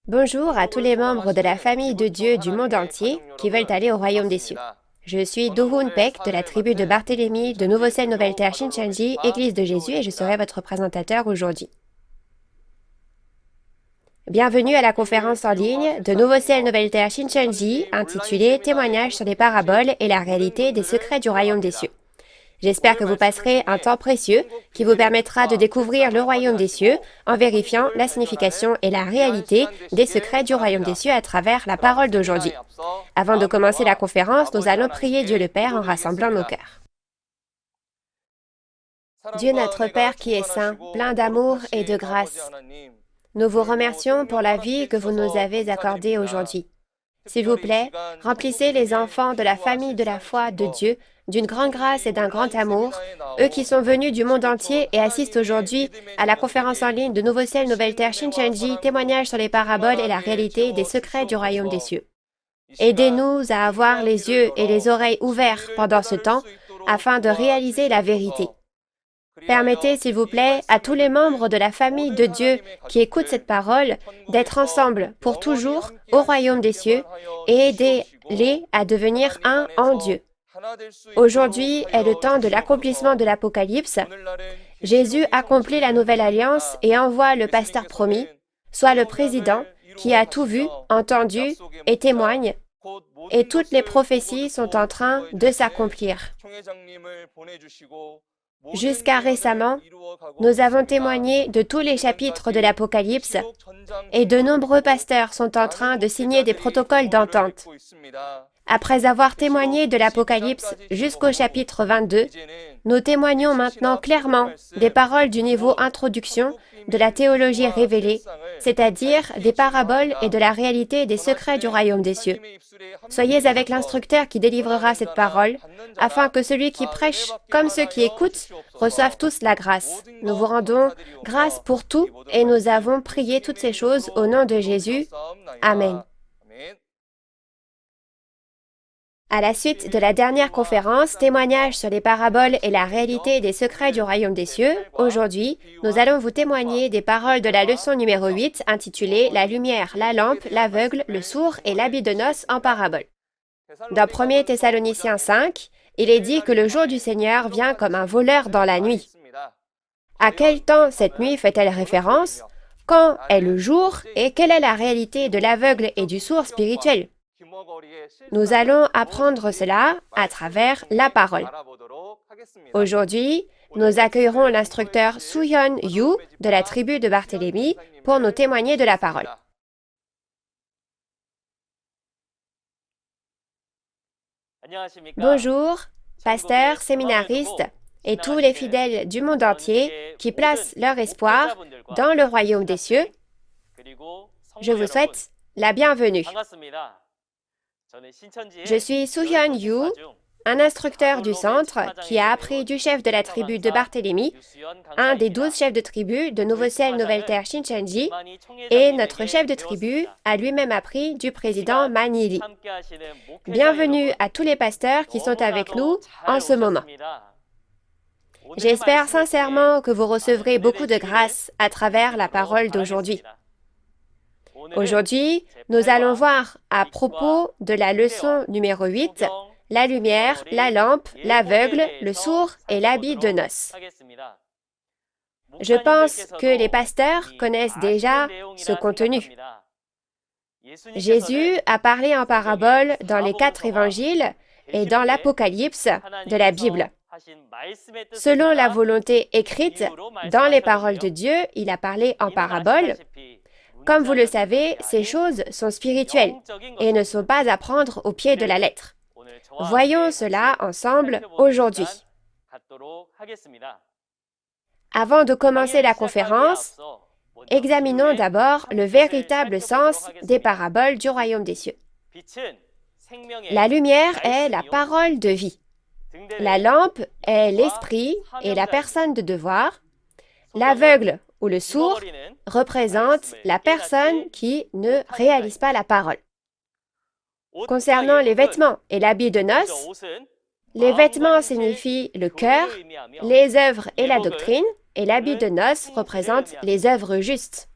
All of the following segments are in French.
Bonjour à tous les membres de la famille de Dieu du monde entier qui veulent aller au royaume des cieux. Je suis Do-Hoon Peck de la tribu de Barthélemy de Nouveau-Ciel Nouvelle-Terre Shincheonji, Église de Jésus, et je serai votre présentateur aujourd'hui. Bienvenue à la conférence en ligne de Nouveau-Ciel Nouvelle-Terre Shincheonji intitulée Témoignages sur les paraboles et la réalité des secrets du royaume des cieux. J'espère que vous passerez un temps précieux qui vous permettra de découvrir le royaume des cieux en vérifiant la signification et la réalité des secrets du royaume des cieux à travers la parole d'aujourd'hui. Avant de commencer la conférence, nous allons prier Dieu le Père en rassemblant nos cœurs. Dieu notre Père qui est saint, plein d'amour et de grâce, nous vous remercions pour la vie que vous nous avez accordée aujourd'hui. S'il vous plaît, remplissez les enfants de la famille de la foi de Dieu d'une grande grâce et d'un grand amour, eux qui sont venus du monde entier et assistent aujourd'hui à la conférence en ligne de Nouveau-Ciel Nouvelle-Terre Shincheonji, témoignages sur les paraboles et la réalité des secrets du royaume des cieux. Aidez-nous à avoir les yeux et les oreilles ouverts pendant ce temps afin de réaliser la vérité. Permettez, s'il vous plaît, à tous les membres de la famille de Dieu qui écoutent cette parole d'être ensemble pour toujours au royaume des cieux et aidez-les à devenir un en Dieu. Aujourd'hui est le temps de l'accomplissement de l'Apocalypse. Jésus accomplit la nouvelle alliance et envoie le pasteur promis, soit le président, qui a tout vu, entendu et témoigne, et toutes les prophéties sont en train de s'accomplir. Jusqu'à récemment, nous avons témoigné de tous les chapitres de l'Apocalypse et de nombreux pasteurs sont en train de signer des protocoles d'entente. Après avoir témoigné de l'Apocalypse jusqu'au chapitre 22, nous témoignons maintenant clairement des paroles du niveau introduction de la théologie révélée, c'est-à-dire des paraboles et de la réalité des secrets du royaume des cieux. Soyez avec l'instructeur qui délivrera cette parole, afin que celui qui prêche comme ceux qui écoutent reçoivent tous la grâce. Nous vous rendons grâce pour tout et nous avons prié toutes ces choses au nom de Jésus. Amen. À la suite de la dernière conférence, témoignage sur les paraboles et la réalité des secrets du royaume des cieux, aujourd'hui, nous allons vous témoigner des paroles de la leçon numéro 8 intitulée La lumière, la lampe, l'aveugle, le sourd et l'habit de noces en parabole. Dans 1 Thessaloniciens 5, il est dit que le jour du Seigneur vient comme un voleur dans la nuit. À quel temps cette nuit fait-elle référence? Quand est le jour et quelle est la réalité de l'aveugle et du sourd spirituel? Nous allons apprendre cela à travers la parole. Aujourd'hui, nous accueillerons l'instructeur Soo-Hyun Yu de la tribu de Barthélemy pour nous témoigner de la parole. Bonjour, pasteurs, séminaristes et tous les fidèles du monde entier qui placent leur espoir dans le royaume des cieux. Je vous souhaite la bienvenue. Je suis Soo-Hyun Yu, un instructeur du centre qui a appris du chef de la tribu de Barthélemy, un des 12 chefs de tribu de Nouveau-Ciel Nouvelle-Terre Shincheonji, et notre chef de tribu a lui-même appris du président Manili. Bienvenue à tous les pasteurs qui sont avec nous en ce moment. J'espère sincèrement que vous recevrez beaucoup de grâce à travers la parole d'aujourd'hui. Aujourd'hui, nous allons voir à propos de la leçon numéro 8, la lumière, la lampe, l'aveugle, le sourd et l'habit de noces. Je pense que les pasteurs connaissent déjà ce contenu. Jésus a parlé en parabole dans les 4 évangiles et dans l'Apocalypse de la Bible. Selon la volonté écrite dans les paroles de Dieu, il a parlé en parabole. Comme vous le savez, ces choses sont spirituelles et ne sont pas à prendre au pied de la lettre. Voyons cela ensemble aujourd'hui. Avant de commencer la conférence, examinons d'abord le véritable sens des paraboles du royaume des cieux. La lumière est la parole de vie. La lampe est l'esprit et la personne de devoir. L'aveugle ou le sourd représente la personne qui ne réalise pas la parole. Concernant les vêtements et l'habit de noces, les vêtements signifient le cœur, les œuvres et la doctrine, et l'habit de noces représente les œuvres justes.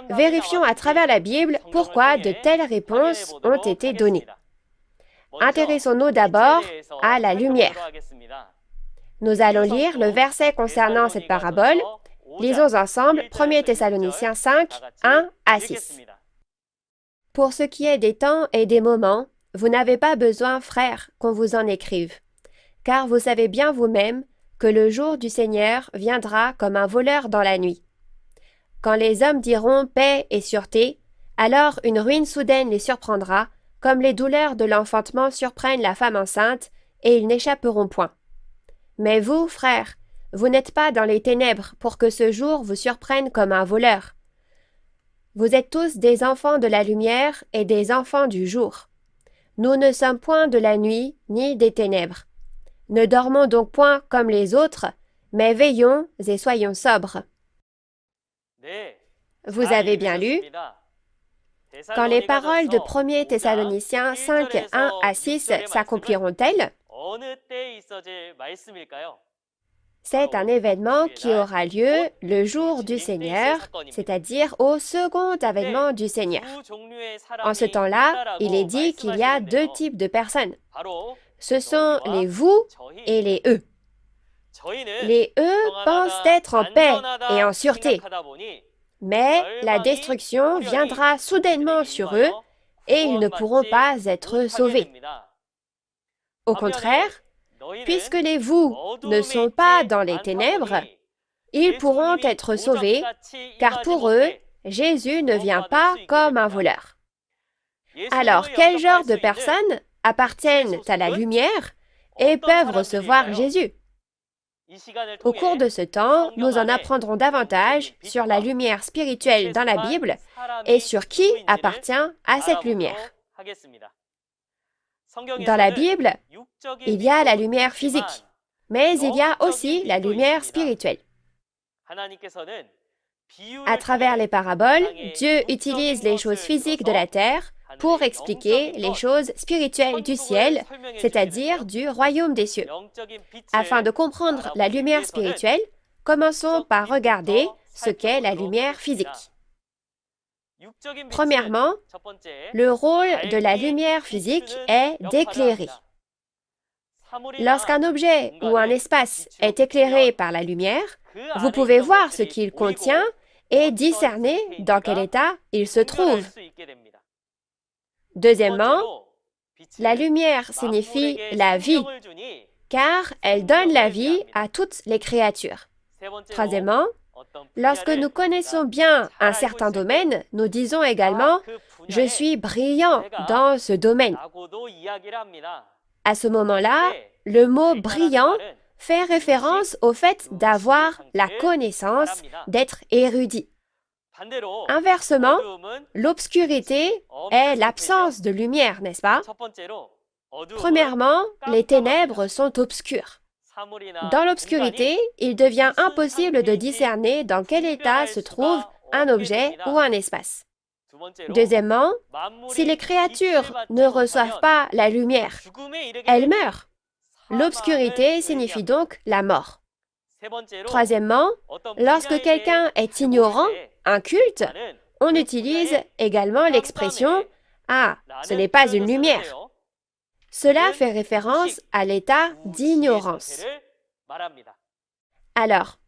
Vérifions à travers la Bible pourquoi de telles réponses ont été données. Intéressons-nous d'abord à la lumière. Nous allons lire le verset concernant cette parabole. Lisons ensemble 1 Thessaloniciens 5, 1 à 6. Pour ce qui est des temps et des moments, vous n'avez pas besoin, frères, qu'on vous en écrive, car vous savez bien vous-même que le jour du Seigneur viendra comme un voleur dans la nuit. Quand les hommes diront paix et sûreté, alors une ruine soudaine les surprendra, comme les douleurs de l'enfantement surprennent la femme enceinte, et ils n'échapperont point. Mais vous, frères, vous n'êtes pas dans les ténèbres pour que ce jour vous surprenne comme un voleur. Vous êtes tous des enfants de la lumière et des enfants du jour. Nous ne sommes point de la nuit ni des ténèbres. Ne dormons donc point comme les autres, mais veillons et soyons sobres. Vous avez bien lu. Quand les paroles de 1 Thessaloniciens 5, 1 à 6 s'accompliront-elles? C'est un événement qui aura lieu le jour du Seigneur, c'est-à-dire au second avènement du Seigneur. En ce temps-là, il est dit qu'il y a deux types de personnes. Ce sont les vous et les eux. Les eux pensent être en paix et en sûreté, mais la destruction viendra soudainement sur eux et ils ne pourront pas être sauvés. Au contraire, puisque les vous ne sont pas dans les ténèbres, ils pourront être sauvés, car pour eux, Jésus ne vient pas comme un voleur. Alors, quel genre de personnes appartiennent à la lumière et peuvent recevoir Jésus? Au cours de ce temps, nous en apprendrons davantage sur la lumière spirituelle dans la Bible et sur qui appartient à cette lumière. Dans la Bible, il y a la lumière physique, mais il y a aussi la lumière spirituelle. À travers les paraboles, Dieu utilise les choses physiques de la terre pour expliquer les choses spirituelles du ciel, c'est-à-dire du royaume des cieux. Afin de comprendre la lumière spirituelle, commençons par regarder ce qu'est la lumière physique. Premièrement, le rôle de la lumière physique est d'éclairer. Lorsqu'un objet ou un espace est éclairé par la lumière, vous pouvez voir ce qu'il contient et discerner dans quel état il se trouve. Deuxièmement, la lumière signifie la vie, car elle donne la vie à toutes les créatures. Troisièmement, lorsque nous connaissons bien un certain domaine, nous disons également « je suis brillant dans ce domaine ». À ce moment-là, le mot « brillant » fait référence au fait d'avoir la connaissance, d'être érudit. Inversement, l'obscurité est l'absence de lumière, n'est-ce pas? Premièrement, les ténèbres sont obscures. Dans l'obscurité, il devient impossible de discerner dans quel état se trouve un objet ou un espace. Deuxièmement, si les créatures ne reçoivent pas la lumière, elles meurent. L'obscurité signifie donc la mort. Troisièmement, lorsque quelqu'un est ignorant, inculte, on utilise également l'expression « Ah, ce n'est pas une lumière ». Cela fait référence à l'état d'ignorance. Alors,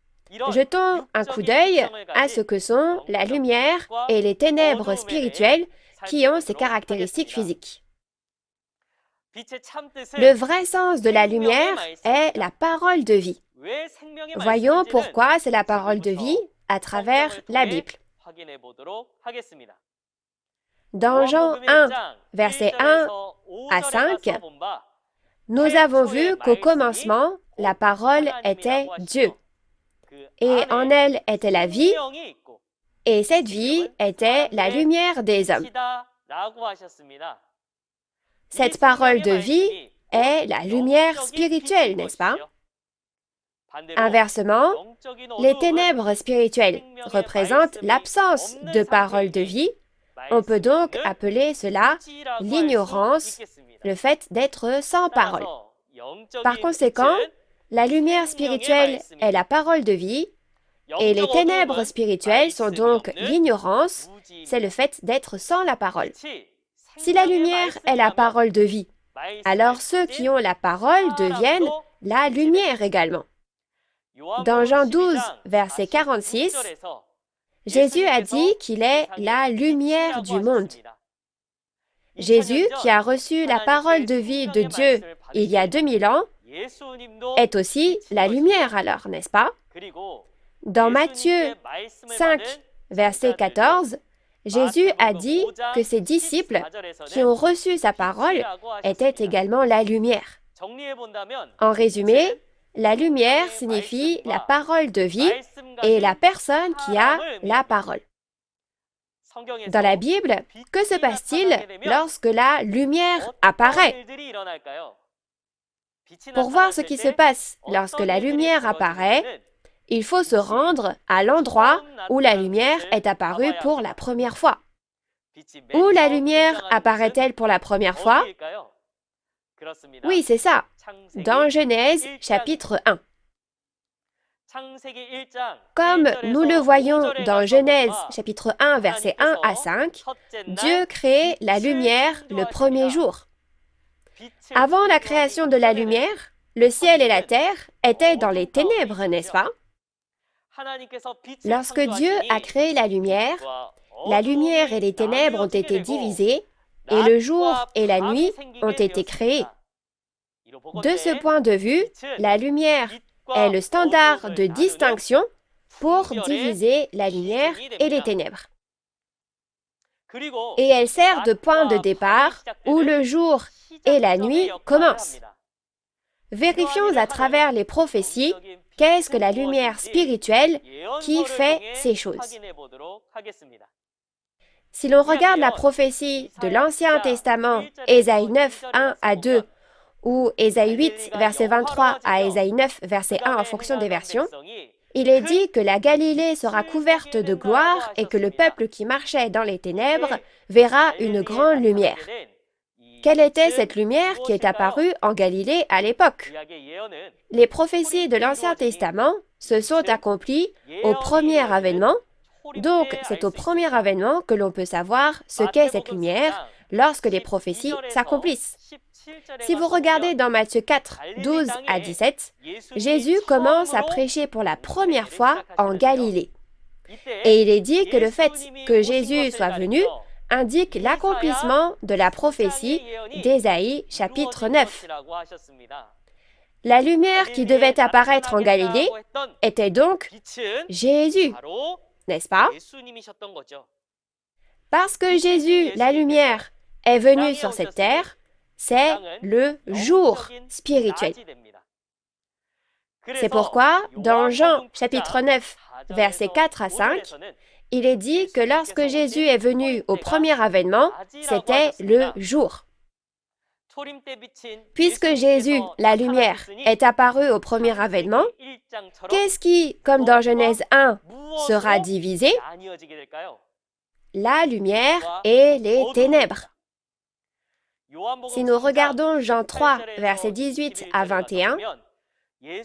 jetons un coup d'œil à ce que sont la lumière et les ténèbres spirituelles qui ont ces caractéristiques physiques. Le vrai sens de la lumière est la parole de vie. Voyons pourquoi c'est la parole de vie à travers la Bible. Dans Jean 1, versets 1 à 5, nous avons vu qu'au commencement, la parole était Dieu, et en elle était la vie, et cette vie était la lumière des hommes. Cette parole de vie est la lumière spirituelle, n'est-ce pas? Inversement, les ténèbres spirituelles représentent l'absence de parole de vie. On peut donc appeler cela l'ignorance, le fait d'être sans parole. Par conséquent, la lumière spirituelle est la parole de vie, Et les ténèbres spirituelles sont donc l'ignorance, c'est le fait d'être sans la parole. Si la lumière est la parole de vie, alors ceux qui ont la parole deviennent la lumière également. Dans Jean 12, verset 46, Jésus a dit qu'il est la lumière du monde. Jésus, qui a reçu la parole de vie de Dieu il y a 2000 ans, est aussi la lumière alors, n'est-ce pas? Dans Matthieu 5, verset 14, Jésus a dit que ses disciples qui ont reçu sa parole étaient également la lumière. En résumé, la lumière signifie la parole de vie et la personne qui a la parole. Dans la Bible, que se passe-t-il lorsque la lumière apparaît? Pour voir ce qui se passe lorsque la lumière apparaît, il faut se rendre à l'endroit où la lumière est apparue pour la première fois. Où la lumière apparaît-elle pour la première fois? Oui, c'est ça, dans Genèse chapitre 1. Comme nous le voyons dans Genèse chapitre 1, versets 1 à 5, Dieu crée la lumière le premier jour. Avant la création de la lumière, le ciel et la terre étaient dans les ténèbres, n'est-ce pas? Lorsque Dieu a créé la lumière et les ténèbres ont été divisées, et le jour et la nuit ont été créés. De ce point de vue, la lumière est le standard de distinction pour diviser la lumière et les ténèbres. Et elle sert de point de départ où le jour et la nuit commencent. Vérifions à travers les prophéties qu'est-ce que la lumière spirituelle qui fait ces choses. Si l'on regarde la prophétie de l'Ancien Testament, Ésaïe 9, 1 à 2, ou Ésaïe 8, verset 23 à Ésaïe 9, verset 1 en fonction des versions, il est dit que la Galilée sera couverte de gloire et que le peuple qui marchait dans les ténèbres verra une grande lumière. Quelle était cette lumière qui est apparue en Galilée à l'époque? Les prophéties de l'Ancien Testament se sont accomplies au premier avènement, donc c'est au premier avènement que l'on peut savoir ce qu'est cette lumière lorsque les prophéties s'accomplissent. Si vous regardez dans Matthieu 4, 12 à 17, Jésus commence à prêcher pour la première fois en Galilée. Et il est dit que le fait que Jésus soit venu indique l'accomplissement de la prophétie d'Ésaïe chapitre 9. La lumière qui devait apparaître en Galilée était donc Jésus, n'est-ce pas? Parce que Jésus, la lumière, est venu sur cette terre, c'est le jour spirituel. C'est pourquoi, dans Jean chapitre 9, versets 4 à 5, il est dit que lorsque Jésus est venu au premier avènement, c'était le jour. Puisque Jésus, la lumière, est apparu au premier avènement, qu'est-ce qui, comme dans Genèse 1, sera divisé? La lumière et les ténèbres. Si nous regardons Jean 3, versets 18 à 21,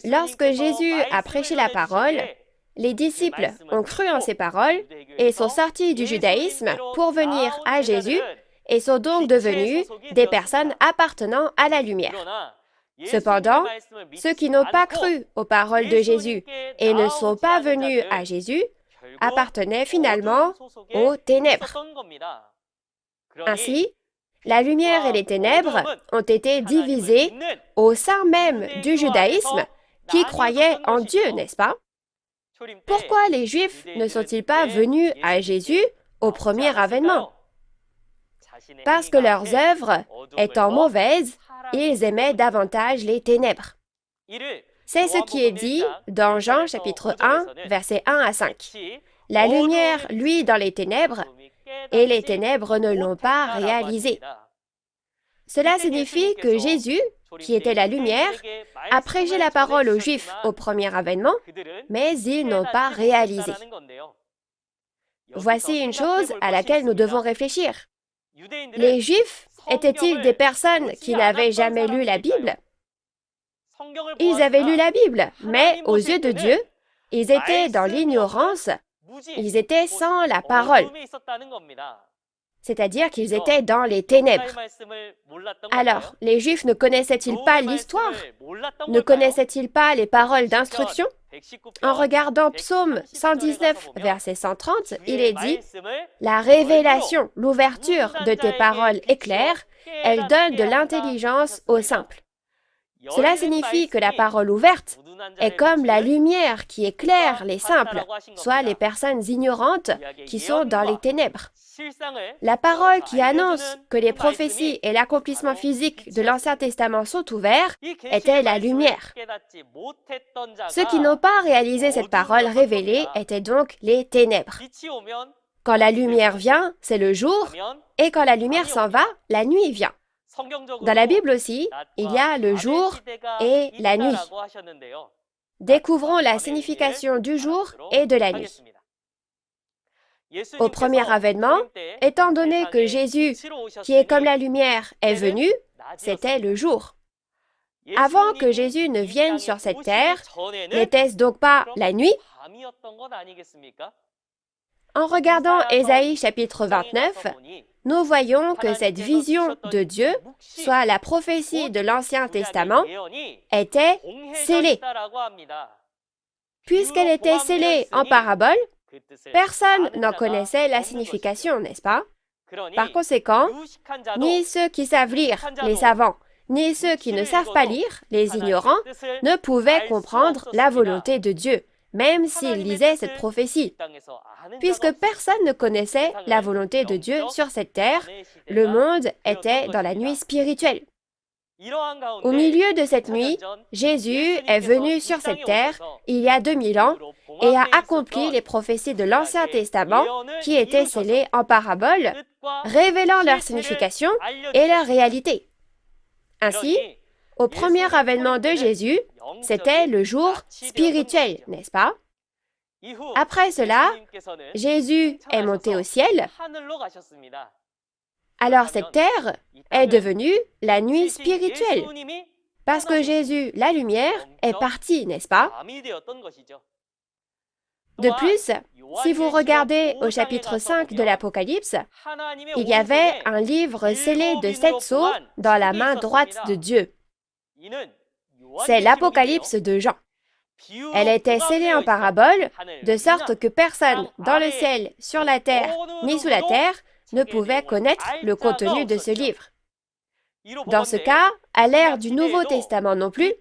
lorsque Jésus a prêché la parole, les disciples ont cru en ces paroles et sont sortis du judaïsme pour venir à Jésus et sont donc devenus des personnes appartenant à la lumière. Cependant, ceux qui n'ont pas cru aux paroles de Jésus et ne sont pas venus à Jésus appartenaient finalement aux ténèbres. Ainsi, la lumière et les ténèbres ont été divisées au sein même du judaïsme qui croyait en Dieu, n'est-ce pas? Pourquoi les Juifs ne sont-ils pas venus à Jésus au premier avènement? Parce que leurs œuvres étant mauvaises, ils aimaient davantage les ténèbres. C'est ce qui est dit dans Jean chapitre 1, versets 1 à 5. La lumière luit dans les ténèbres, et les ténèbres ne l'ont pas réalisé. Cela signifie que Jésus, qui était la lumière, a prêché la parole aux Juifs au premier avènement, mais ils n'ont pas réalisé. Voici une chose à laquelle nous devons réfléchir. Les Juifs étaient-ils des personnes qui n'avaient jamais lu la Bible? Ils avaient lu la Bible, mais aux yeux de Dieu, Ils étaient dans l'ignorance, ils étaient sans la parole, c'est-à-dire qu'ils étaient dans les ténèbres. Alors, les Juifs ne connaissaient-ils pas l'histoire? Ne connaissaient-ils pas les paroles d'instruction? En regardant Psaume 119, verset 130, il est dit « La révélation, l'ouverture de tes paroles est claire, elle donne de l'intelligence aux simples. » Cela signifie que la parole ouverte est comme la lumière qui éclaire les simples, soit les personnes ignorantes qui sont dans les ténèbres. La parole qui annonce que les prophéties et l'accomplissement physique de l'Ancien Testament sont ouverts était la lumière. Ceux qui n'ont pas réalisé cette parole révélée étaient donc les ténèbres. Quand la lumière vient, c'est le jour, et quand la lumière s'en va, la nuit vient. Dans la Bible aussi, il y a le jour et la nuit. Découvrons la signification du jour et de la nuit. Au premier avènement, étant donné que Jésus, qui est comme la lumière, est venu, c'était le jour. Avant que Jésus ne vienne sur cette terre, n'était-ce donc pas la nuit? En regardant Ésaïe chapitre 29, nous voyons que cette vision de Dieu, soit la prophétie de l'Ancien Testament, était scellée. Puisqu'elle était scellée en parabole, personne n'en connaissait la signification, n'est-ce pas? Par conséquent, ni ceux qui savent lire, les savants, ni ceux qui ne savent pas lire, les ignorants, ne pouvaient comprendre la volonté de Dieu, même s'ils lisaient cette prophétie. Puisque personne ne connaissait la volonté de Dieu sur cette terre, le monde était dans la nuit spirituelle. Au milieu de cette nuit, Jésus est venu sur cette terre il y a 2000 ans et a accompli les prophéties de l'Ancien Testament qui étaient scellées en paraboles, révélant leur signification et leur réalité. Ainsi, au premier avènement de Jésus, c'était le jour spirituel, n'est-ce pas? Après cela, Jésus est monté au ciel. Alors cette terre est devenue la nuit spirituelle, parce que Jésus, la lumière, est parti, n'est-ce pas? De plus, si vous regardez au chapitre 5 de l'Apocalypse, il y avait un livre scellé de 7 sceaux dans la main droite de Dieu. C'est l'Apocalypse de Jean. Elle était scellée en parabole, de sorte que personne dans le ciel, sur la terre, ni sous la terre, ne pouvait connaître le contenu de ce livre. Dans ce cas, à l'ère du Nouveau Testament non plus,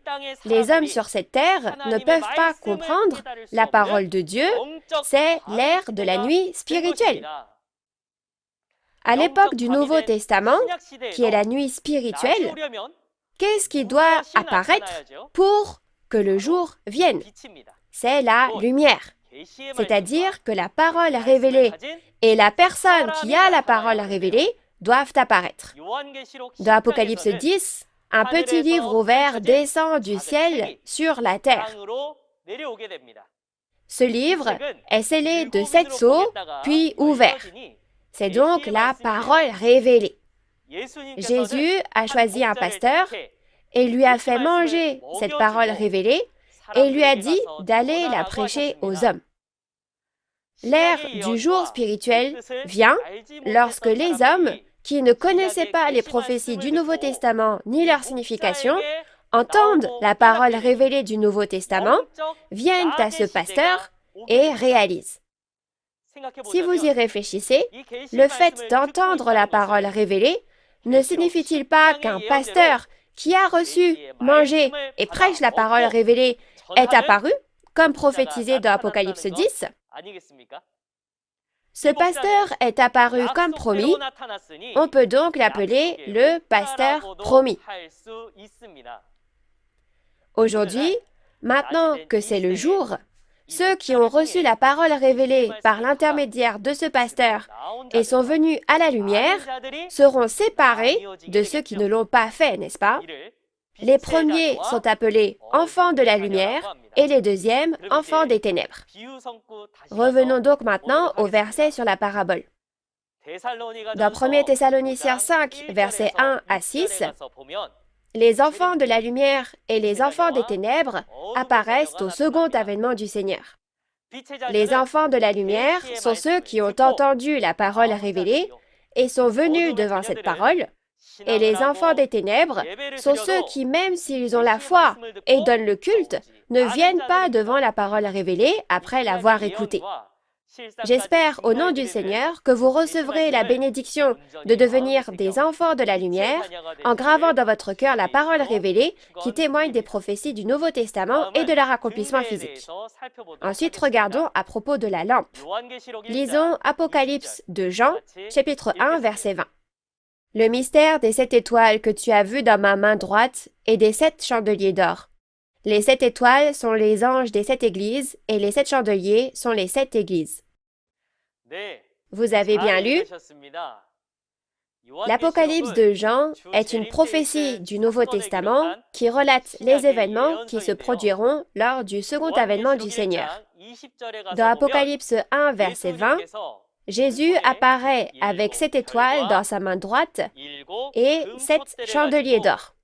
les hommes sur cette terre ne peuvent pas comprendre la parole de Dieu, c'est l'ère de la nuit spirituelle. À l'époque du Nouveau Testament, qui est la nuit spirituelle, qu'est-ce qui doit apparaître pour que le jour vienne? C'est la lumière. C'est-à-dire que la parole révélée et la personne qui a la parole révélée doivent apparaître. Dans Apocalypse 10, un petit livre ouvert descend du ciel sur la terre. Ce livre est scellé de 7 sceaux, puis ouvert. C'est donc la parole révélée. Jésus a choisi un pasteur et lui a fait manger cette parole révélée et lui a dit d'aller la prêcher aux hommes. L'ère du jour spirituel vient lorsque les hommes qui ne connaissaient pas les prophéties du Nouveau Testament ni leur signification entendent la parole révélée du Nouveau Testament, viennent à ce pasteur et réalisent. Si vous y réfléchissez, le fait d'entendre la parole révélée ne signifie-t-il pas qu'un pasteur qui a reçu, mangé et prêche la parole révélée est apparu, comme prophétisé dans Apocalypse 10? Ce pasteur est apparu comme promis, on peut donc l'appeler le pasteur promis. Aujourd'hui, maintenant que c'est le jour, ceux qui ont reçu la parole révélée par l'intermédiaire de ce pasteur et sont venus à la lumière seront séparés de ceux qui ne l'ont pas fait, n'est-ce pas? Les premiers sont appelés enfants de la lumière et les deuxièmes enfants des ténèbres. Revenons donc maintenant au verset sur la parabole. Dans 1 Thessaloniciens 5, versets 1 à 6, Les enfants de la lumière et les enfants des ténèbres apparaissent au second avènement du Seigneur. Les enfants de la lumière sont ceux qui ont entendu la parole révélée et sont venus devant cette parole, et les enfants des ténèbres sont ceux qui, même s'ils ont la foi et donnent le culte, ne viennent pas devant la parole révélée après l'avoir écoutée. J'espère, au nom du Seigneur, que vous recevrez la bénédiction de devenir des enfants de la lumière en gravant dans votre cœur la parole révélée qui témoigne des prophéties du Nouveau Testament et de leur accomplissement physique. Ensuite, regardons à propos de la lampe. Lisons Apocalypse de Jean, chapitre 1, verset 20. Le mystère des 7 étoiles que tu as vues dans ma main droite et des 7 chandeliers d'or. Les 7 étoiles sont les anges des 7 églises et les 7 chandeliers sont les 7 églises. Vous avez bien lu. L'Apocalypse de Jean est une prophétie du Nouveau Testament qui relate les événements qui se produiront lors du second avènement du Seigneur. Dans Apocalypse 1, verset 20, Jésus apparaît avec 7 étoiles dans sa main droite et 7 chandeliers d'or.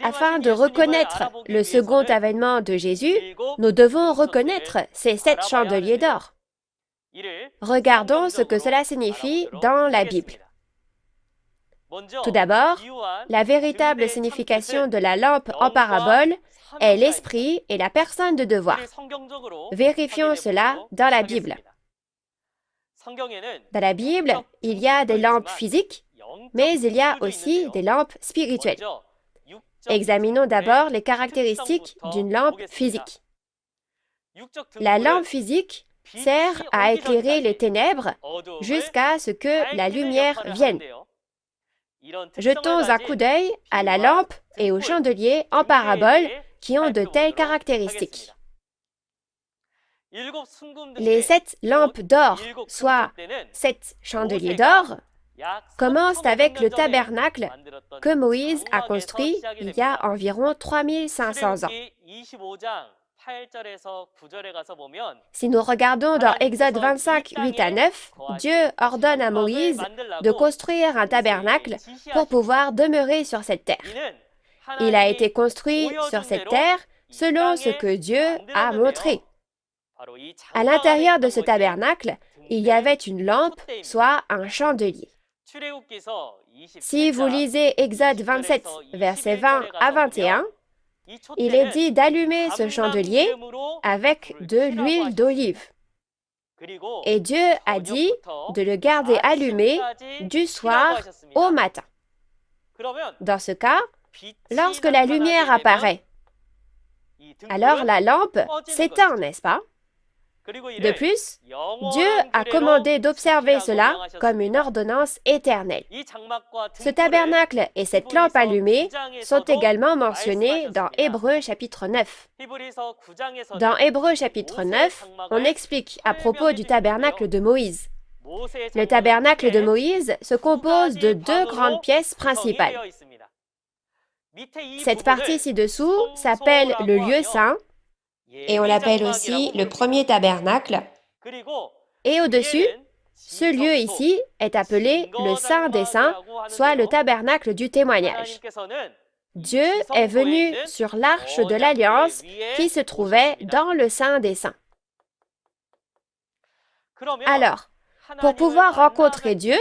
Afin de reconnaître le second avènement de Jésus, nous devons reconnaître ces 7 chandeliers d'or. Regardons ce que cela signifie dans la Bible. Tout d'abord, la véritable signification de la lampe en parabole est l'esprit et la personne de devoir. Vérifions cela dans la Bible. Dans la Bible, il y a des lampes physiques, mais il y a aussi des lampes spirituelles. Examinons d'abord les caractéristiques d'une lampe physique. La lampe physique sert à éclairer les ténèbres jusqu'à ce que la lumière vienne. Jetons un coup d'œil à la lampe et aux chandeliers en parabole qui ont de telles caractéristiques. Les 7 lampes d'or, soit 7 chandeliers d'or, commencent avec le tabernacle que Moïse a construit il y a environ 3500 ans. Si nous regardons dans Exode 25, 8 à 9, Dieu ordonne à Moïse de construire un tabernacle pour pouvoir demeurer sur cette terre. Il a été construit sur cette terre selon ce que Dieu a montré. À l'intérieur de ce tabernacle, il y avait une lampe, soit un chandelier. Si vous lisez Exode 27, versets 20 à 21, il est dit d'allumer ce chandelier avec de l'huile d'olive. Et Dieu a dit de le garder allumé du soir au matin. Dans ce cas, lorsque la lumière apparaît, alors la lampe s'éteint, n'est-ce pas? De plus, Dieu a commandé d'observer cela comme une ordonnance éternelle. Ce tabernacle et cette lampe allumée sont également mentionnés dans Hébreux chapitre 9. Dans Hébreux chapitre 9, on explique à propos du tabernacle de Moïse. Le tabernacle de Moïse se compose de 2 grandes pièces principales. Cette partie ci-dessous s'appelle le lieu saint, et on l'appelle aussi le premier tabernacle. Et au-dessus, ce lieu ici est appelé le Saint des Saints, soit le tabernacle du témoignage. Dieu est venu sur l'arche de l'Alliance qui se trouvait dans le Saint des Saints. Alors, pour pouvoir rencontrer Dieu,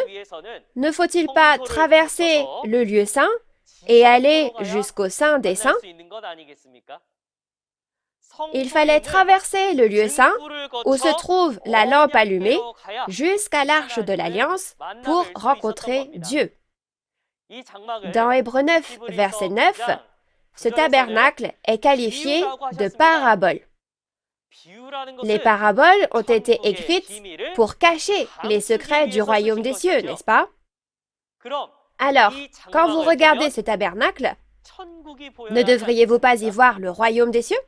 ne faut-il pas traverser le lieu saint et aller jusqu'au Saint des Saints? Il fallait traverser le lieu saint où se trouve la lampe allumée jusqu'à l'arche de l'Alliance pour rencontrer Dieu. Dans Hébreux 9, verset 9, ce tabernacle est qualifié de parabole. Les paraboles ont été écrites pour cacher les secrets du royaume des cieux, n'est-ce pas? Alors, quand vous regardez ce tabernacle, ne devriez-vous pas y voir le royaume des cieux?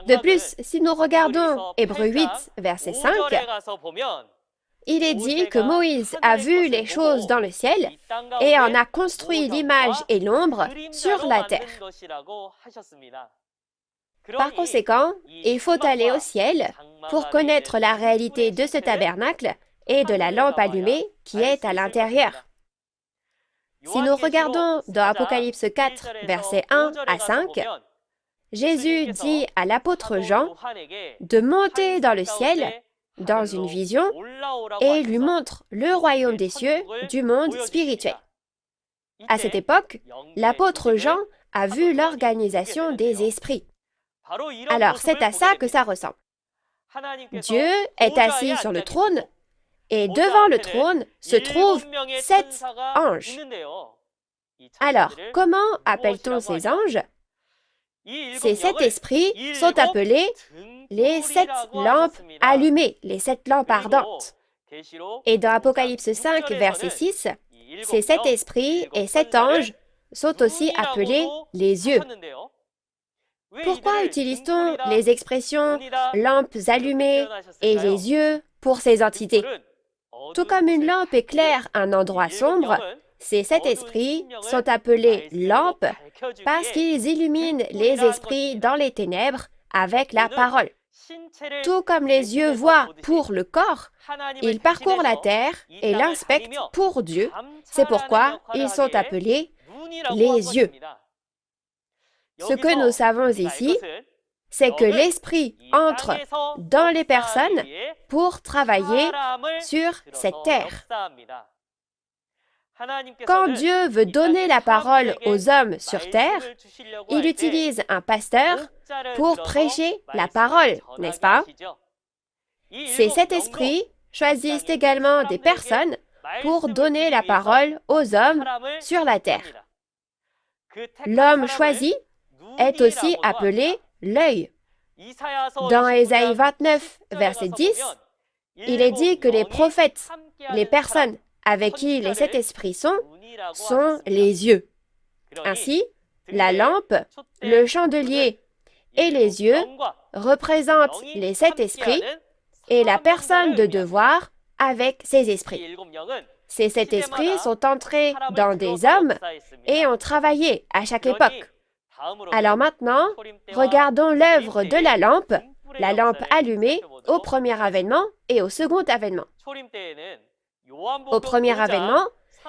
De plus, si nous regardons Hébreux 8, verset 5, il est dit que Moïse a vu les choses dans le ciel et en a construit l'image et l'ombre sur la terre. Par conséquent, il faut aller au ciel pour connaître la réalité de ce tabernacle et de la lampe allumée qui est à l'intérieur. Si nous regardons dans Apocalypse 4, versets 1 à 5, Jésus dit à l'apôtre Jean de monter dans le ciel, dans une vision, et lui montre le royaume des cieux du monde spirituel. À cette époque, l'apôtre Jean a vu l'organisation des esprits. Alors, c'est à ça que ça ressemble. Dieu est assis sur le trône, et devant le trône se trouvent 7 anges. Alors, comment appelle-t-on ces anges? Ces 7 esprits sont appelés les 7 lampes allumées, les 7 lampes ardentes. Et dans Apocalypse 5, verset 6, ces 7 esprits et 7 anges sont aussi appelés les yeux. Pourquoi utilise-t-on les expressions lampes allumées et les yeux pour ces entités? Tout comme une lampe éclaire un endroit sombre, ces 7 esprits sont appelés lampes parce qu'ils illuminent les esprits dans les ténèbres avec la parole. Tout comme les yeux voient pour le corps, ils parcourent la terre et l'inspectent pour Dieu. C'est pourquoi ils sont appelés les yeux. Ce que nous savons ici, c'est que l'Esprit entre dans les personnes pour travailler sur cette terre. Quand Dieu veut donner la parole aux hommes sur terre, il utilise un pasteur pour prêcher la parole, n'est-ce pas? Ces 7 esprits choisissent également des personnes pour donner la parole aux hommes sur la terre. L'homme choisi est aussi appelé l'œil. Dans Ésaïe 29, verset 10, il est dit que les prophètes, les personnes avec qui les 7 esprits sont les yeux. Ainsi, la lampe, le chandelier et les yeux représentent les 7 esprits et la personne de devoir avec ces esprits. Ces 7 esprits sont entrés dans des hommes et ont travaillé à chaque époque. Alors maintenant, regardons l'œuvre de la lampe allumée au premier avènement et au second avènement. Au premier avènement,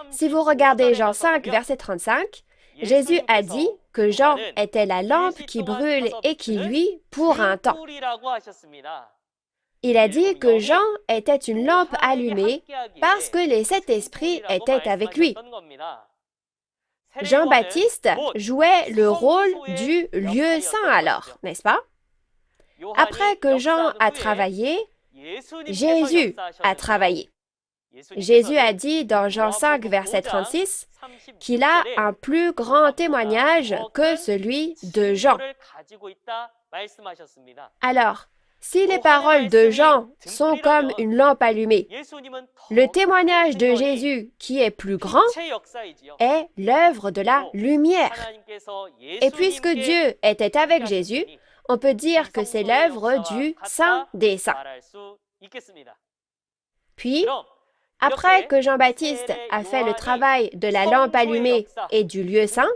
si vous regardez Jean 5, verset 35, Jésus a dit que Jean était la lampe qui brûle et qui luit pour un temps. Il a dit que Jean était une lampe allumée parce que les 7 esprits étaient avec lui. Jean-Baptiste jouait le rôle du lieu saint alors, n'est-ce pas? Après que Jean a travaillé, Jésus a travaillé. Jésus a dit dans Jean 5, verset 36, qu'il a un plus grand témoignage que celui de Jean. Alors, si les paroles de Jean sont comme une lampe allumée, le témoignage de Jésus, qui est plus grand, est l'œuvre de la lumière. Et puisque Dieu était avec Jésus, on peut dire que c'est l'œuvre du Saint des Saints. Puis, après que Jean-Baptiste a fait le travail de la lampe allumée et du lieu saint,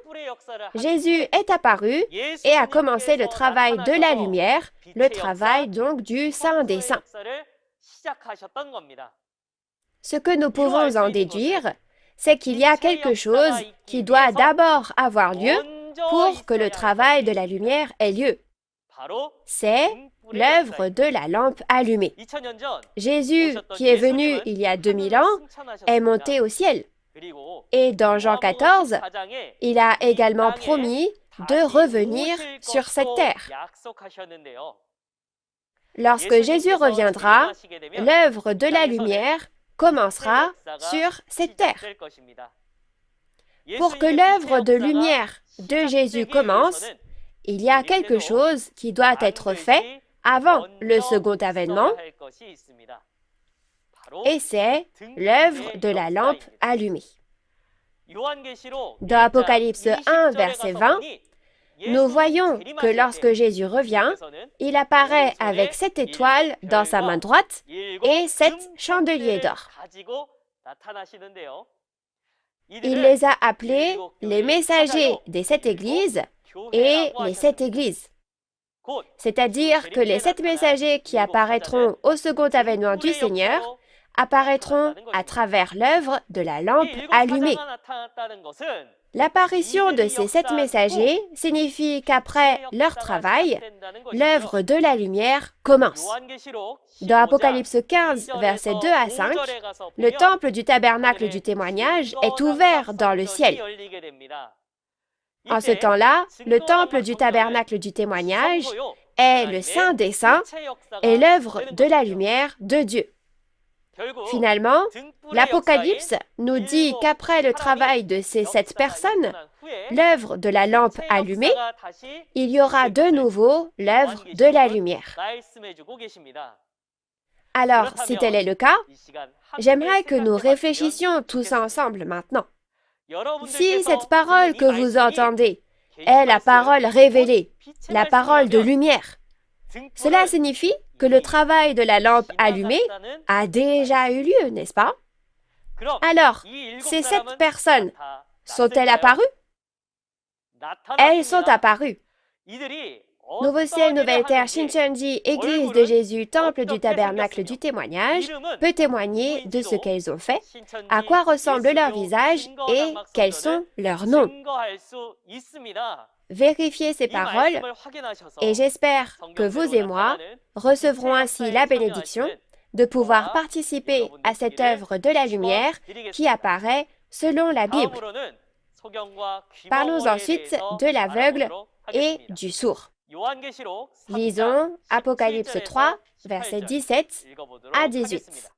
Jésus est apparu et a commencé le travail de la lumière, le travail donc du Saint des Saints. Ce que nous pouvons en déduire, c'est qu'il y a quelque chose qui doit d'abord avoir lieu pour que le travail de la lumière ait lieu. C'est l'œuvre de la lampe allumée. Jésus, qui est venu il y a 2000 ans, est monté au ciel. Et dans Jean 14, il a également promis de revenir sur cette terre. Lorsque Jésus reviendra, l'œuvre de la lumière commencera sur cette terre. Pour que l'œuvre de lumière de Jésus commence, il y a quelque chose qui doit être fait avant le second avènement, et c'est l'œuvre de la lampe allumée. Dans Apocalypse 1, verset 20, nous voyons que lorsque Jésus revient, il apparaît avec 7 étoiles dans sa main droite et 7 chandeliers d'or. Il les a appelés les messagers des 7 églises et les 7 églises. C'est-à-dire que les 7 messagers qui apparaîtront au second avènement du Seigneur apparaîtront à travers l'œuvre de la lampe allumée. L'apparition de ces 7 messagers signifie qu'après leur travail, l'œuvre de la lumière commence. Dans Apocalypse 15, versets 2 à 5, le temple du tabernacle du témoignage est ouvert dans le ciel. En ce temps-là, le temple du tabernacle du témoignage est le Saint des Saints et l'œuvre de la lumière de Dieu. Finalement, l'Apocalypse nous dit qu'après le travail de ces 7 personnes, l'œuvre de la lampe allumée, il y aura de nouveau l'œuvre de la lumière. Alors, si tel est le cas, j'aimerais que nous réfléchissions tous ensemble maintenant. Si cette parole que vous entendez est la parole révélée, la parole de lumière, cela signifie que le travail de la lampe allumée a déjà eu lieu, n'est-ce pas? Alors, ces 7 personnes sont-elles apparues? Elles sont apparues. Nouveau ciel, nouvelle terre, Shincheonji, Église de Jésus, Temple du tabernacle du témoignage, peut témoigner de ce qu'elles ont fait, à quoi ressemble leur visage et quels sont leurs noms. Vérifiez ces paroles et j'espère que vous et moi recevrons ainsi la bénédiction de pouvoir participer à cette œuvre de la lumière qui apparaît selon la Bible. Parlons ensuite de l'aveugle et du sourd. Lisons Apocalypse 3, versets 17 à 18.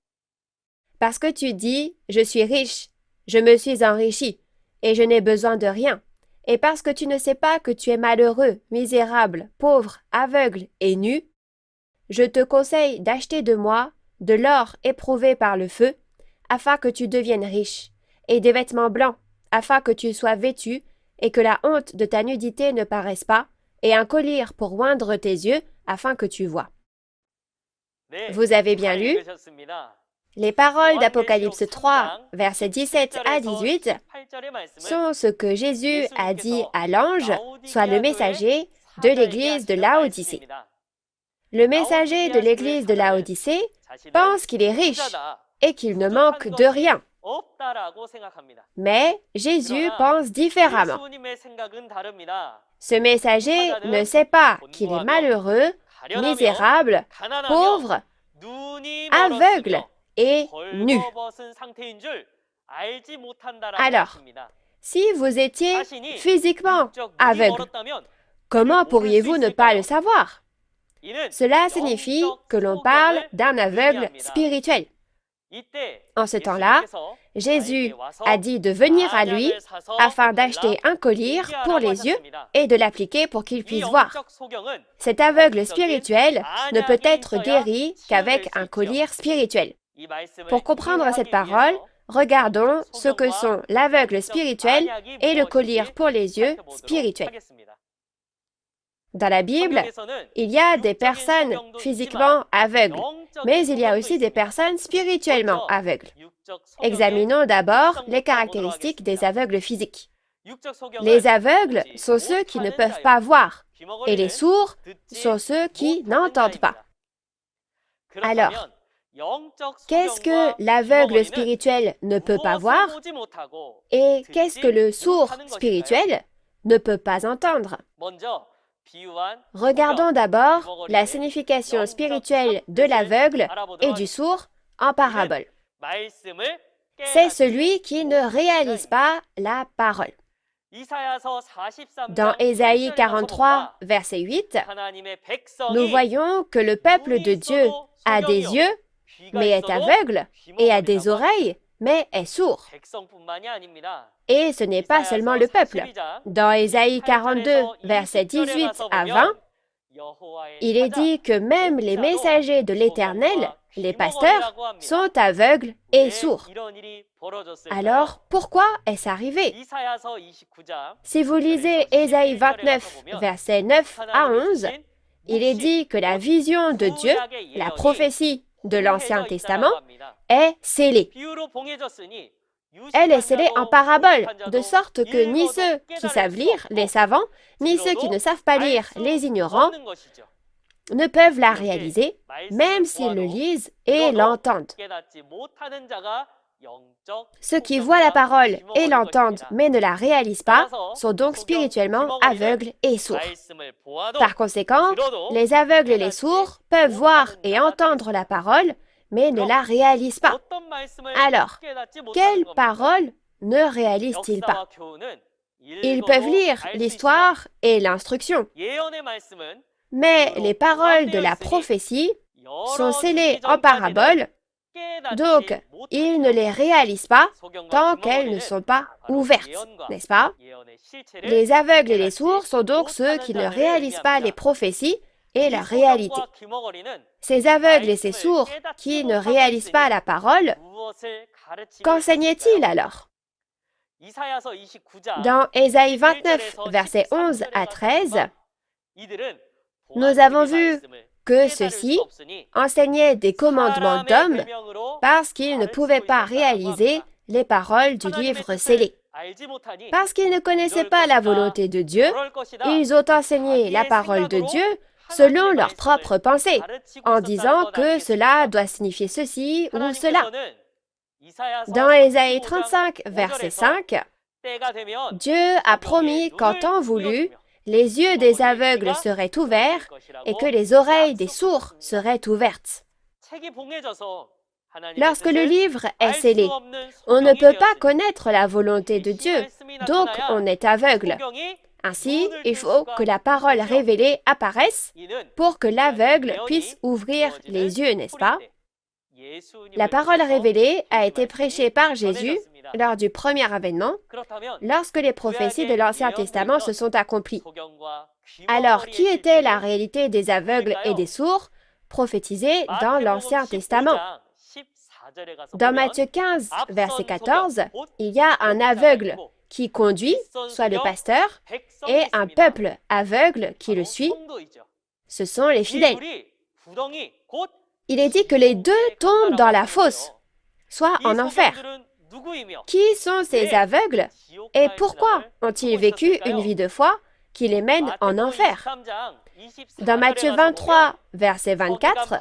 Parce que tu dis, je suis riche, je me suis enrichi, et je n'ai besoin de rien. Et parce que tu ne sais pas que tu es malheureux, misérable, pauvre, aveugle et nu, je te conseille d'acheter de moi de l'or éprouvé par le feu, afin que tu deviennes riche, et des vêtements blancs, afin que tu sois vêtu, et que la honte de ta nudité ne paraisse pas, et un collier pour oindre tes yeux, afin que tu vois. Vous avez bien lu? Les paroles d'Apocalypse 3, versets 17 à 18, sont ce que Jésus a dit à l'ange, soit le messager de l'église de Laodicée. Le messager de l'église de Laodicée pense qu'il est riche et qu'il ne manque de rien. Mais Jésus pense différemment. Ce messager ne sait pas qu'il est malheureux, misérable, pauvre, aveugle et nu. Alors, si vous étiez physiquement aveugle, comment pourriez-vous ne pas le savoir? Cela signifie que l'on parle d'un aveugle spirituel. En ce temps-là, Jésus a dit de venir à lui afin d'acheter un collier pour les yeux et de l'appliquer pour qu'il puisse voir. Cet aveugle spirituel ne peut être guéri qu'avec un collier spirituel. Pour comprendre cette parole, regardons ce que sont l'aveugle spirituel et le collier pour les yeux spirituels. Dans la Bible, il y a des personnes physiquement aveugles, mais il y a aussi des personnes spirituellement aveugles. Examinons d'abord les caractéristiques des aveugles physiques. Les aveugles sont ceux qui ne peuvent pas voir, et les sourds sont ceux qui n'entendent pas. Alors, qu'est-ce que l'aveugle spirituel ne peut pas voir et qu'est-ce que le sourd spirituel ne peut pas entendre? Regardons d'abord la signification spirituelle de l'aveugle et du sourd en parabole. C'est celui qui ne réalise pas la parole. Dans Ésaïe 43, verset 8, nous voyons que le peuple de Dieu a des yeux, mais est aveugle, et a des oreilles, mais est sourd. Et ce n'est pas seulement le peuple. Dans Ésaïe 42, versets 18 à 20, il est dit que même les messagers de l'Éternel, les pasteurs, sont aveugles et sourds. Alors, pourquoi est-ce arrivé? Si vous lisez Ésaïe 29, versets 9 à 11, il est dit que la vision de Dieu, la prophétie de l'Ancien Testament, est scellée. Elle est scellée en parabole, de sorte que ni ceux qui savent lire, les savants, ni ceux qui ne savent pas lire, les ignorants, ne peuvent la réaliser, même s'ils le lisent et l'entendent. Ceux qui voient la parole et l'entendent mais ne la réalisent pas sont donc spirituellement aveugles et sourds. Par conséquent, les aveugles et les sourds peuvent voir et entendre la parole mais ne la réalisent pas. Alors, quelle parole ne réalisent-ils pas? Ils peuvent lire l'histoire et l'instruction, mais les paroles de la prophétie sont scellées en paraboles, donc ils ne les réalisent pas tant qu'elles ne sont pas ouvertes, n'est-ce pas? Les aveugles et les sourds sont donc ceux qui ne réalisent pas les prophéties et la réalité. Ces aveugles et ces sourds qui ne réalisent pas la parole, qu'enseignaient-ils alors? Dans Ésaïe 29, versets 11 à 13, nous avons vu que ceux-ci enseignaient des commandements d'hommes parce qu'ils ne pouvaient pas réaliser les paroles du livre scellé. Parce qu'ils ne connaissaient pas la volonté de Dieu, ils ont enseigné la parole de Dieu selon leurs propres pensées, en disant que cela doit signifier ceci ou cela. Dans Ésaïe 35, verset 5, Dieu a promis qu'en temps voulu, les yeux des aveugles seraient ouverts et que les oreilles des sourds seraient ouvertes. Lorsque le livre est scellé, on ne peut pas connaître la volonté de Dieu, donc on est aveugle. Ainsi, il faut que la parole révélée apparaisse pour que l'aveugle puisse ouvrir les yeux, n'est-ce pas? La parole révélée a été prêchée par Jésus lors du premier avènement, lorsque les prophéties de l'Ancien Testament se sont accomplies. Alors, qui était la réalité des aveugles et des sourds prophétisée dans l'Ancien Testament? Dans Matthieu 15, verset 14, il y a un aveugle qui conduit, soit le pasteur, et un peuple aveugle qui le suit. Ce sont les fidèles. Il est dit que les deux tombent dans la fosse, soit en enfer. Qui sont ces aveugles et pourquoi ont-ils vécu une vie de foi qui les mène en enfer? Dans Matthieu 23, verset 24,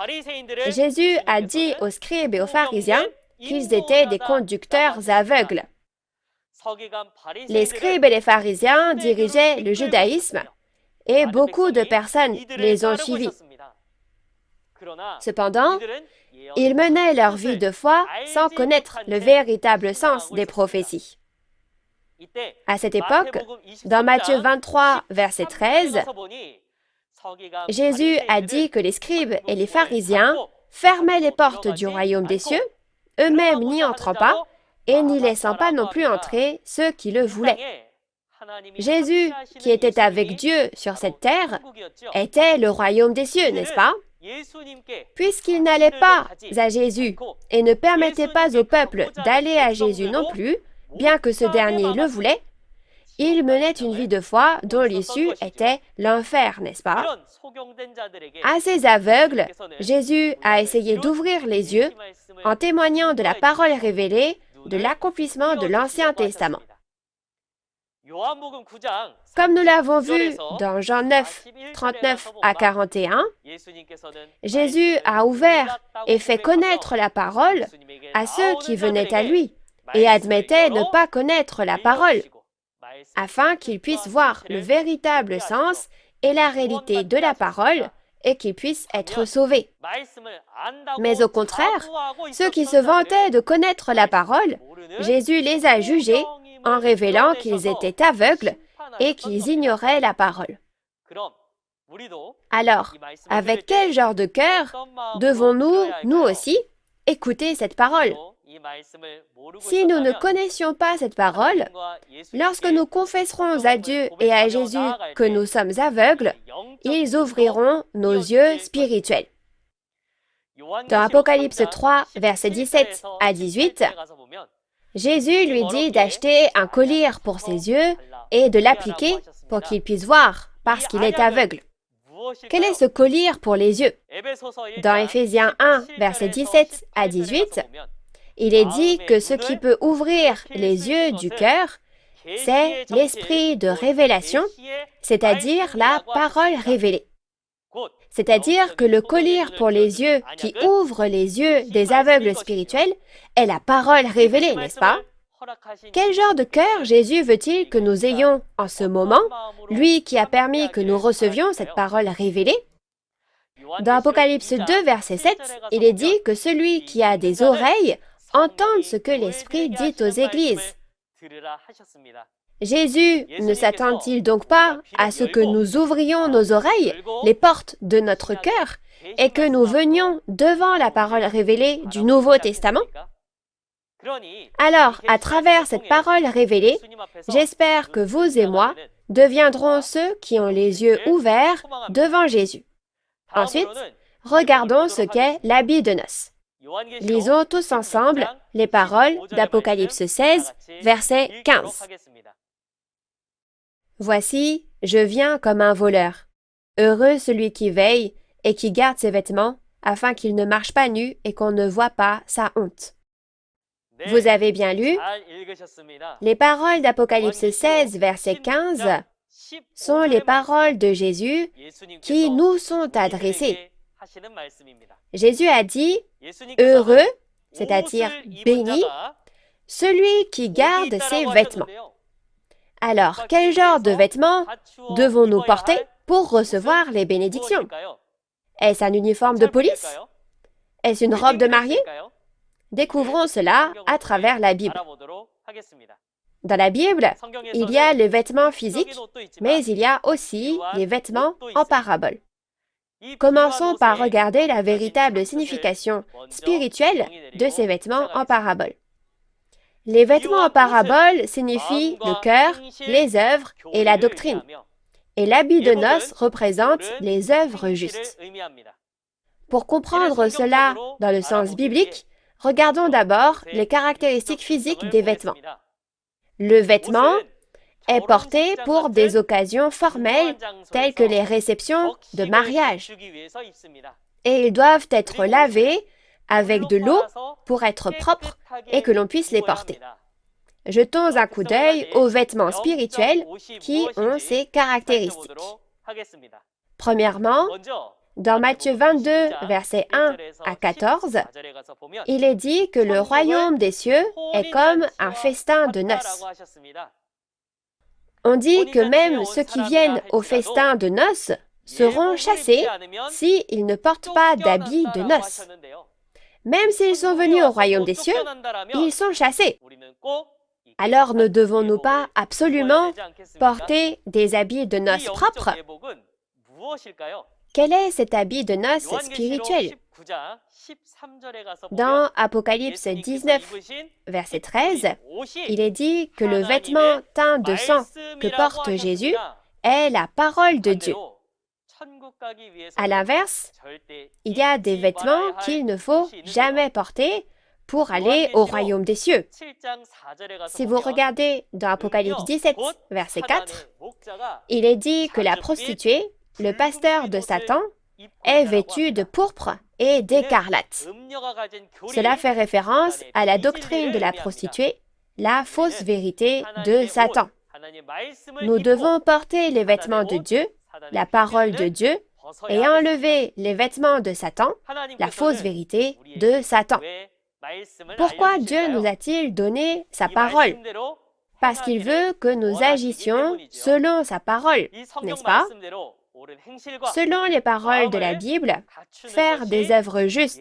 Jésus a dit aux scribes et aux pharisiens qu'ils étaient des conducteurs aveugles. Les scribes et les pharisiens dirigeaient le judaïsme et beaucoup de personnes les ont suivis. Cependant, ils menaient leur vie de foi sans connaître le véritable sens des prophéties. À cette époque, dans Matthieu 23, verset 13, Jésus a dit que les scribes et les pharisiens fermaient les portes du royaume des cieux, eux-mêmes n'y entrant pas, et n'y laissant pas non plus entrer ceux qui le voulaient. Jésus, qui était avec Dieu sur cette terre, était le royaume des cieux, n'est-ce pas? Puisqu'il n'allait pas à Jésus et ne permettait pas au peuple d'aller à Jésus non plus, bien que ce dernier le voulait, il menait une vie de foi dont l'issue était l'enfer, n'est-ce pas? À ces aveugles, Jésus a essayé d'ouvrir les yeux en témoignant de la parole révélée de l'accomplissement de l'Ancien Testament. Comme nous l'avons vu dans Jean 9, 39 à 41, Jésus a ouvert et fait connaître la parole à ceux qui venaient à lui et admettaient ne pas connaître la parole, afin qu'ils puissent voir le véritable sens et la réalité de la parole et qu'ils puissent être sauvés. Mais au contraire, ceux qui se vantaient de connaître la parole, Jésus les a jugés en révélant qu'ils étaient aveugles et qu'ils ignoraient la parole. Alors, avec quel genre de cœur devons-nous, nous aussi, écouter cette parole? Si nous ne connaissions pas cette parole, lorsque nous confesserons à Dieu et à Jésus que nous sommes aveugles, ils ouvriront nos yeux spirituels. Dans Apocalypse 3, versets 17 à 18, Jésus lui dit d'acheter un collier pour ses yeux et de l'appliquer pour qu'il puisse voir, parce qu'il est aveugle. Quel est ce collier pour les yeux? Dans Éphésiens 1, versets 17 à 18, il est dit que ce qui peut ouvrir les yeux du cœur, c'est l'esprit de révélation, c'est-à-dire la parole révélée. C'est-à-dire que le collier pour les yeux qui ouvre les yeux des aveugles spirituels est la parole révélée, n'est-ce pas? Quel genre de cœur Jésus veut-il que nous ayons en ce moment, lui qui a permis que nous recevions cette parole révélée? Dans Apocalypse 2, verset 7, il est dit que celui qui a des oreilles entende ce que l'Esprit dit aux églises. Jésus ne s'attend-il donc pas à ce que nous ouvrions nos oreilles, les portes de notre cœur, et que nous venions devant la parole révélée du Nouveau Testament? Alors, à travers cette parole révélée, j'espère que vous et moi deviendrons ceux qui ont les yeux ouverts devant Jésus. Ensuite, regardons ce qu'est l'habit de noces. Lisons tous ensemble les paroles d'Apocalypse 16, verset 15. Voici, je viens comme un voleur. Heureux celui qui veille et qui garde ses vêtements, afin qu'il ne marche pas nu et qu'on ne voit pas sa honte. Vous avez bien lu? Les paroles d'Apocalypse 16, verset 15 sont les paroles de Jésus qui nous sont adressées. Jésus a dit « Heureux », c'est-à-dire béni, celui qui garde ses vêtements. Alors, quel genre de vêtements devons-nous porter pour recevoir les bénédictions? Est-ce un uniforme de police? Est-ce une robe de mariée? Découvrons cela à travers la Bible. Dans la Bible, il y a les vêtements physiques, mais il y a aussi les vêtements en parabole. Commençons par regarder la véritable signification spirituelle de ces vêtements en parabole. Les vêtements en parabole signifient le cœur, les œuvres et la doctrine. Et l'habit de noces représente les œuvres justes. Pour comprendre cela dans le sens biblique, regardons d'abord les caractéristiques physiques des vêtements. Le vêtement est porté pour des occasions formelles telles que les réceptions de mariage. Et ils doivent être lavés avec de l'eau pour être propres et que l'on puisse les porter. Jetons un coup d'œil aux vêtements spirituels qui ont ces caractéristiques. Premièrement, dans Matthieu 22, versets 1 à 14, il est dit que le royaume des cieux est comme un festin de noces. On dit que même ceux qui viennent au festin de noces seront chassés s'ils ne portent pas d'habits de noces. Même s'ils sont venus au royaume des cieux, ils sont chassés. Alors ne devons-nous pas absolument porter des habits de noces propres? Quel est cet habit de noces spirituel? Dans Apocalypse 19, verset 13, il est dit que le vêtement teint de sang que porte Jésus est la parole de Dieu. À l'inverse, il y a des vêtements qu'il ne faut jamais porter pour aller au royaume des cieux. Si vous regardez dans Apocalypse 17, verset 4, il est dit que la prostituée, le pasteur de Satan, est vêtu de pourpre et d'écarlate. Cela fait référence à la doctrine de la prostituée, la fausse vérité de Satan. Nous devons porter les vêtements de Dieu, la parole de Dieu, et enlever les vêtements de Satan, la fausse vérité de Satan. Pourquoi Dieu nous a-t-il donné sa parole? Parce qu'il veut que nous agissions selon sa parole, n'est-ce pas? Selon les paroles de la Bible, faire des œuvres justes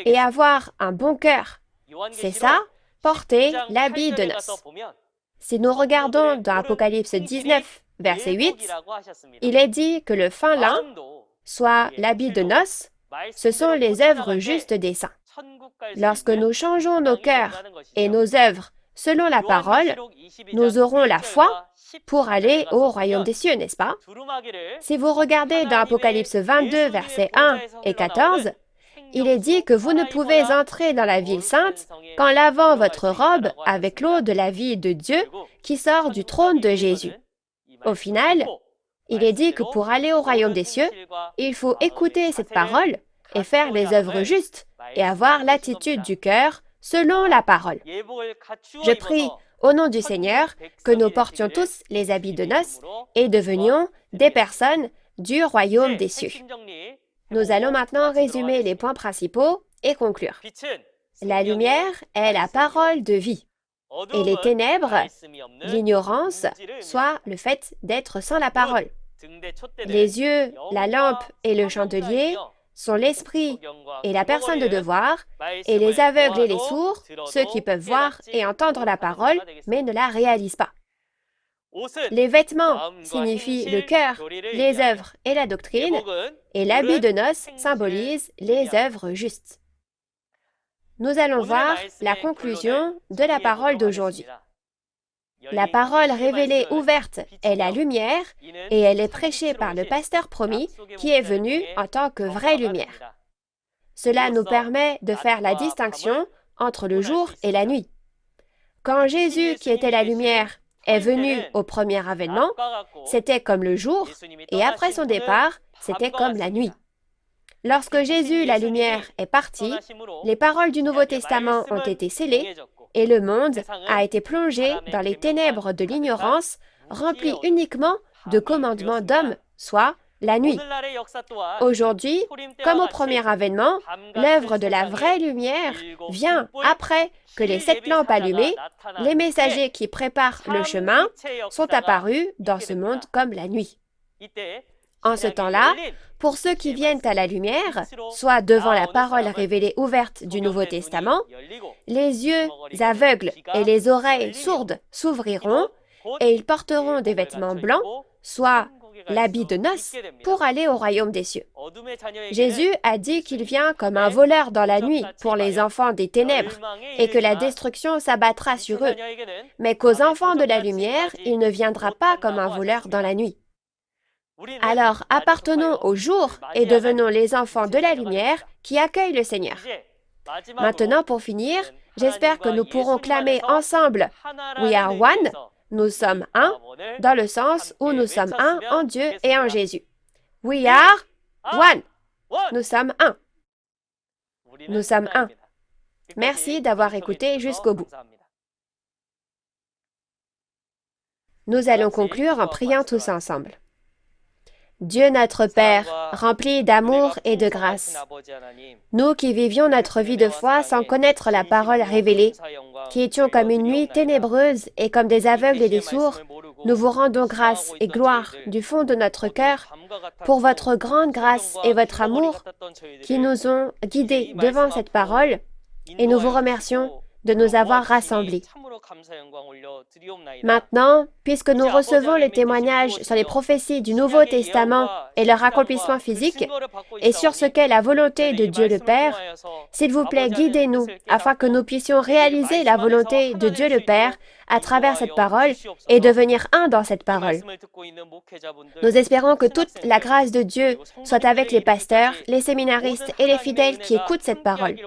et avoir un bon cœur, c'est ça, porter l'habit de noces. Si nous regardons dans Apocalypse 19, verset 8, il est dit que le fin lin, soit l'habit de noces, ce sont les œuvres justes des saints. Lorsque nous changeons nos cœurs et nos œuvres selon la parole, nous aurons la foi pour aller au royaume des cieux, n'est-ce pas? Si vous regardez dans Apocalypse 22, versets 1 et 14, il est dit que vous ne pouvez entrer dans la ville sainte qu'en lavant votre robe avec l'eau de la vie de Dieu qui sort du trône de Jésus. Au final, il est dit que pour aller au royaume des cieux, il faut écouter cette parole et faire les œuvres justes et avoir l'attitude du cœur selon la parole. Je prie au nom du Seigneur que nous portions tous les habits de noces et devenions des personnes du royaume des cieux. Nous allons maintenant résumer les points principaux et conclure. La lumière est la parole de vie, et les ténèbres, l'ignorance, soit le fait d'être sans la parole. Les yeux, la lampe et le chandelier sont l'esprit et la personne de devoir, et les aveugles et les sourds, ceux qui peuvent voir et entendre la parole, mais ne la réalisent pas. Les vêtements signifient le cœur, les œuvres et la doctrine, et l'habit de noces symbolise les œuvres justes. Nous allons voir la conclusion de la parole d'aujourd'hui. La parole révélée ouverte est la lumière et elle est prêchée par le pasteur promis qui est venu en tant que vraie lumière. Cela nous permet de faire la distinction entre le jour et la nuit. Quand Jésus, qui était la lumière, est venu au premier avènement, c'était comme le jour et après son départ, c'était comme la nuit. Lorsque Jésus, la lumière, est parti, les paroles du Nouveau Testament ont été scellées et le monde a été plongé dans les ténèbres de l'ignorance, rempli uniquement de commandements d'hommes, soit la nuit. Aujourd'hui, comme au premier avènement, l'œuvre de la vraie lumière vient après que les 7 lampes allumées, les messagers qui préparent le chemin, sont apparus dans ce monde comme la nuit. En ce temps-là, pour ceux qui viennent à la lumière, soit devant la parole révélée ouverte du Nouveau Testament, les yeux aveugles et les oreilles sourdes s'ouvriront et ils porteront des vêtements blancs, soit l'habit de noces, pour aller au royaume des cieux. Jésus a dit qu'il vient comme un voleur dans la nuit pour les enfants des ténèbres et que la destruction s'abattra sur eux, mais qu'aux enfants de la lumière, il ne viendra pas comme un voleur dans la nuit. Alors, appartenons au jour et devenons les enfants de la lumière qui accueillent le Seigneur. Maintenant, pour finir, j'espère que nous pourrons clamer ensemble « We are one », nous sommes un, dans le sens où nous sommes un en Dieu et en Jésus. We are one. Nous sommes un. Nous sommes un. Merci d'avoir écouté jusqu'au bout. Nous allons conclure en priant tous ensemble. Dieu notre Père, rempli d'amour et de grâce, nous qui vivions notre vie de foi sans connaître la parole révélée, qui étions comme une nuit ténébreuse et comme des aveugles et des sourds, nous vous rendons grâce et gloire du fond de notre cœur pour votre grande grâce et votre amour qui nous ont guidés devant cette parole, et nous vous remercions de nous avoir rassemblés. Maintenant, puisque nous recevons les témoignages sur les prophéties du Nouveau Testament et leur accomplissement physique, et sur ce qu'est la volonté de Dieu le Père, s'il vous plaît, guidez-nous afin que nous puissions réaliser la volonté de Dieu le Père à travers cette parole et devenir un dans cette parole. Nous espérons que toute la grâce de Dieu soit avec les pasteurs, les séminaristes et les fidèles qui écoutent cette parole.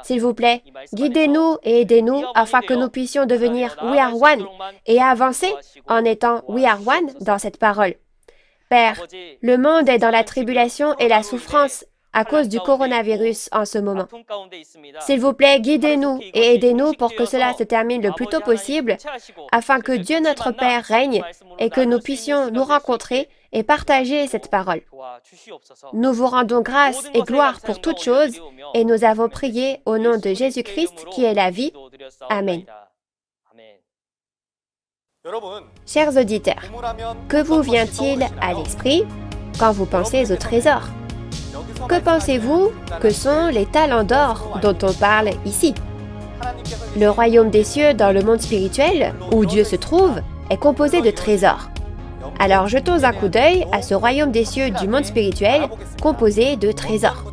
S'il vous plaît, guidez-nous et aidez-nous afin que nous puissions devenir We are one et avancer en étant We are one dans cette parole. Père, le monde est dans la tribulation et la souffrance à cause du coronavirus en ce moment. S'il vous plaît, guidez-nous et aidez-nous pour que cela se termine le plus tôt possible, afin que Dieu notre Père règne et que nous puissions nous rencontrer et partager cette parole. Nous vous rendons grâce et gloire pour toutes choses et nous avons prié au nom de Jésus-Christ qui est la vie. Amen. Chers auditeurs, que vous vient-il à l'esprit quand vous pensez au trésor? Que pensez-vous que sont les talents d'or dont on parle ici? Le royaume des cieux dans le monde spirituel, où Dieu se trouve, est composé de trésors. Alors jetons un coup d'œil à ce royaume des cieux du monde spirituel composé de trésors.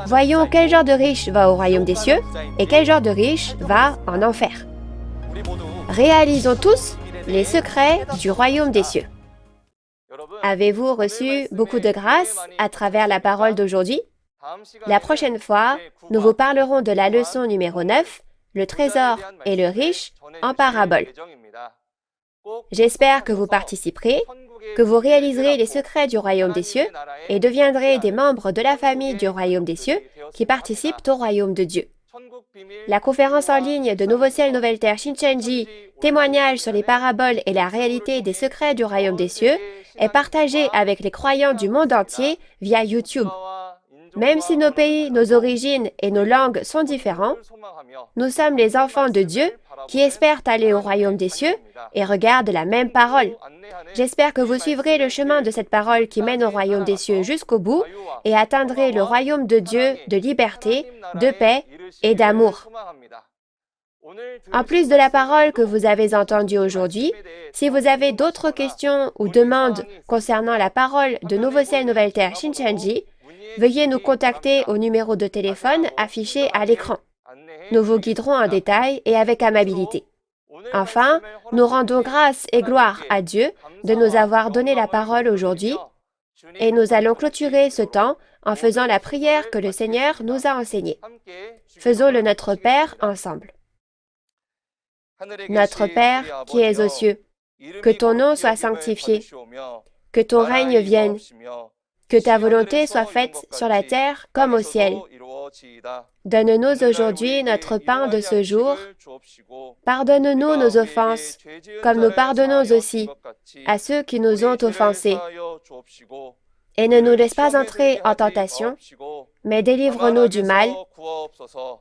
Voyons quel genre de riche va au royaume des cieux et quel genre de riche va en enfer. Réalisons tous les secrets du royaume des cieux. Avez-vous reçu beaucoup de grâce à travers la parole d'aujourd'hui? La prochaine fois, nous vous parlerons de la leçon numéro 9, le trésor et le riche en parabole. J'espère que vous participerez, que vous réaliserez les secrets du royaume des cieux et deviendrez des membres de la famille du royaume des cieux qui participent au royaume de Dieu. La conférence en ligne de Nouveau Ciel, Nouvelle Terre Shincheonji, témoignage sur les paraboles et la réalité des secrets du royaume des cieux, est partagée avec les croyants du monde entier via YouTube. Même si nos pays, nos origines et nos langues sont différents, nous sommes les enfants de Dieu qui espèrent aller au royaume des cieux et regardent la même parole. J'espère que vous suivrez le chemin de cette parole qui mène au royaume des cieux jusqu'au bout et atteindrez le royaume de Dieu de liberté, de paix et d'amour. En plus de la parole que vous avez entendue aujourd'hui, si vous avez d'autres questions ou demandes concernant la parole de Nouveau Ciel, Nouvelle Terre Shincheonji, veuillez nous contacter au numéro de téléphone affiché à l'écran. Nous vous guiderons en détail et avec amabilité. Enfin, nous rendons grâce et gloire à Dieu de nous avoir donné la parole aujourd'hui et nous allons clôturer ce temps en faisant la prière que le Seigneur nous a enseignée. Faisons le Notre Père ensemble. Notre Père qui es aux cieux, que ton nom soit sanctifié, que ton règne vienne, que ta volonté soit faite sur la terre comme au ciel. Donne-nous aujourd'hui notre pain de ce jour. Pardonne-nous nos offenses, comme nous pardonnons aussi à ceux qui nous ont offensés. Et ne nous laisse pas entrer en tentation, mais délivre-nous du mal,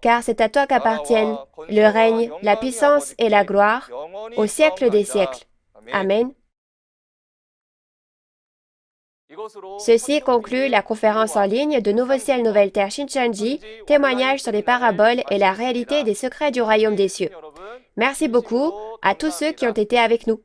car c'est à toi qu'appartiennent le règne, la puissance et la gloire, au siècle des siècles. Amen. Ceci conclut la conférence en ligne de Nouveau Ciel, Nouvelle Terre Shincheonji, témoignage sur les paraboles et la réalité des secrets du royaume des cieux. Merci beaucoup à tous ceux qui ont été avec nous.